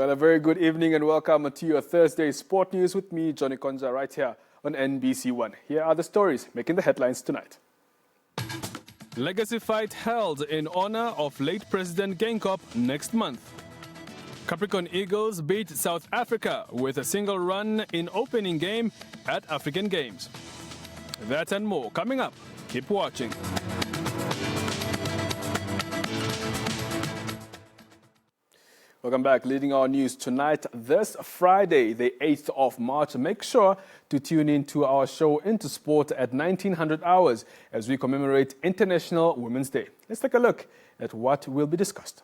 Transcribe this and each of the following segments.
Well, a very good evening and welcome to your Thursday Sport News with me, Johnny Konza, right here on NBC1. Here are the stories making the headlines tonight. Legacy fight held in honor of late President Geingob next month. Capricorn Eagles beat South Africa with a single run in opening game at African Games. That and more coming up. Keep watching. Welcome back. Leading our news tonight, this Friday, the 8th of March. Make sure to tune in to our show Into Sport at 1900 hours as we commemorate International Women's Day. Let's take a look at what will be discussed.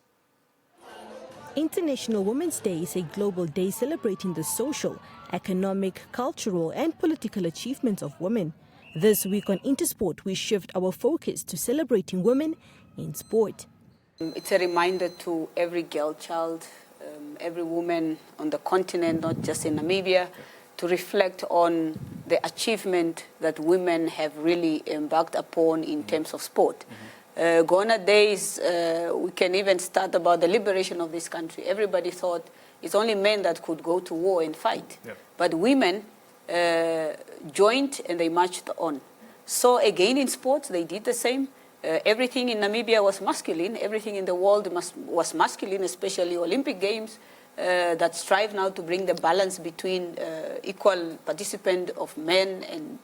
International Women's Day is a global day celebrating the social, economic, cultural and political achievements of women. This week on Intersport, we shift our focus to celebrating women in sport. It's a reminder to every girl child, every woman on the continent, not just in Namibia, to reflect on the achievement that women have really embarked upon in terms of sport. Gone are days, we can even start about the liberation of this country. Everybody thought it's only men that could go to war and fight. But women joined and they marched on. So again in sports, they did the same. Everything in Namibia was masculine. Everything in the world was masculine, especially Olympic Games that strive now to bring the balance between equal participant of men and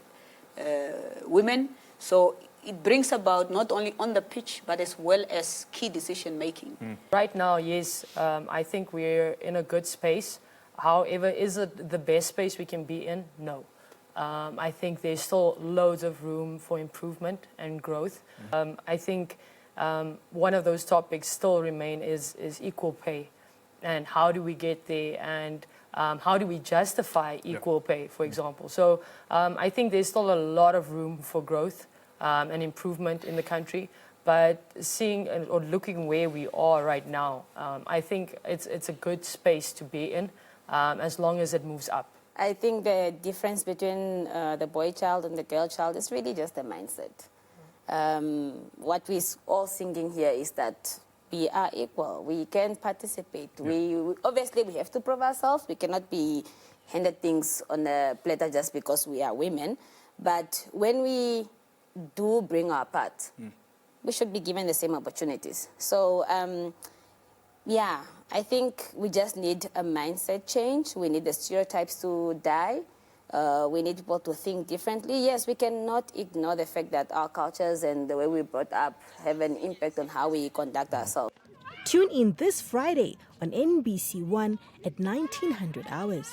women. So it brings about not only on the pitch, but as well as key decision making. Right now, yes, I think we're in a good space. However, is it the best space we can be in? No. I think there's still loads of room for improvement and growth. I think one of those topics still remain is equal pay. And how do we get there? And how do we justify equal pay, for example? So I think there's still a lot of room for growth and improvement in the country. But seeing or looking where we are right now, I think it's a good space to be in as long as it moves up. I think the difference between the boy child and the girl child is really just the mindset. What we're all singing here is that we are equal. We can participate. Obviously, we have to prove ourselves. We cannot be handed things on a platter just because we are women. But when we do bring our part, we should be given the same opportunities. So, yeah, I think we just need a mindset change. We need the stereotypes to die. We need people to think differently. Yes, we cannot ignore the fact that our cultures and the way we're brought up have an impact on how we conduct ourselves. Tune in this Friday on NBC1 at 1900 hours.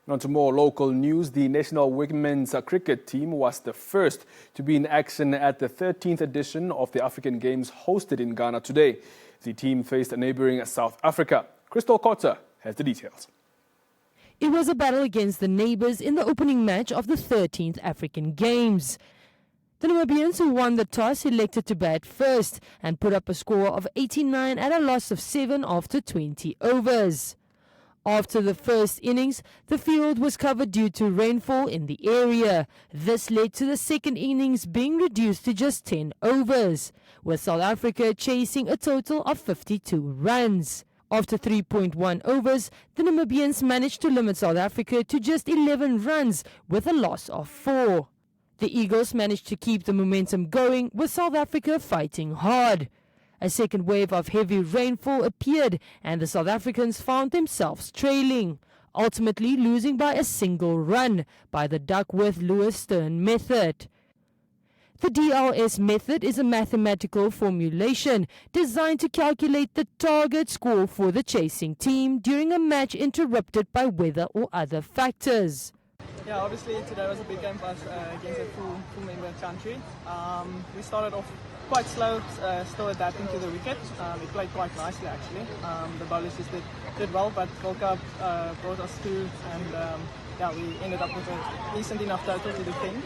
On to more local news, the national women's cricket team was the first to be in action at the 13th edition of the African Games hosted in Ghana today. The team faced neighboring South Africa. Crystal Cotter has the details. It was a battle against the neighbours in the opening match of the 13th African Games. The Namibians, who won the toss, elected to bat first and put up a score of 89 at a loss of 7 after 20 overs. After the first innings, the field was covered due to rainfall in the area. This led to the second innings being reduced to just 10 overs, with South Africa chasing a total of 52 runs. After 3.1 overs, the Namibians managed to limit South Africa to just 11 runs with a loss of 4. The Eagles managed to keep the momentum going, with South Africa fighting hard. A second wave of heavy rainfall appeared and the South Africans found themselves trailing, ultimately losing by a single run by the Duckworth-Lewis-Stern method. The DLS method is a mathematical formulation designed to calculate the target score for the chasing team during a match interrupted by weather or other factors. Yeah, obviously today was a big game for us against a full member country. We started off quite slow, still adapting to the wicket. We played quite nicely actually. The bowlers just did well, but World Cup brought us through, and yeah, we ended up with a decent enough total to defend.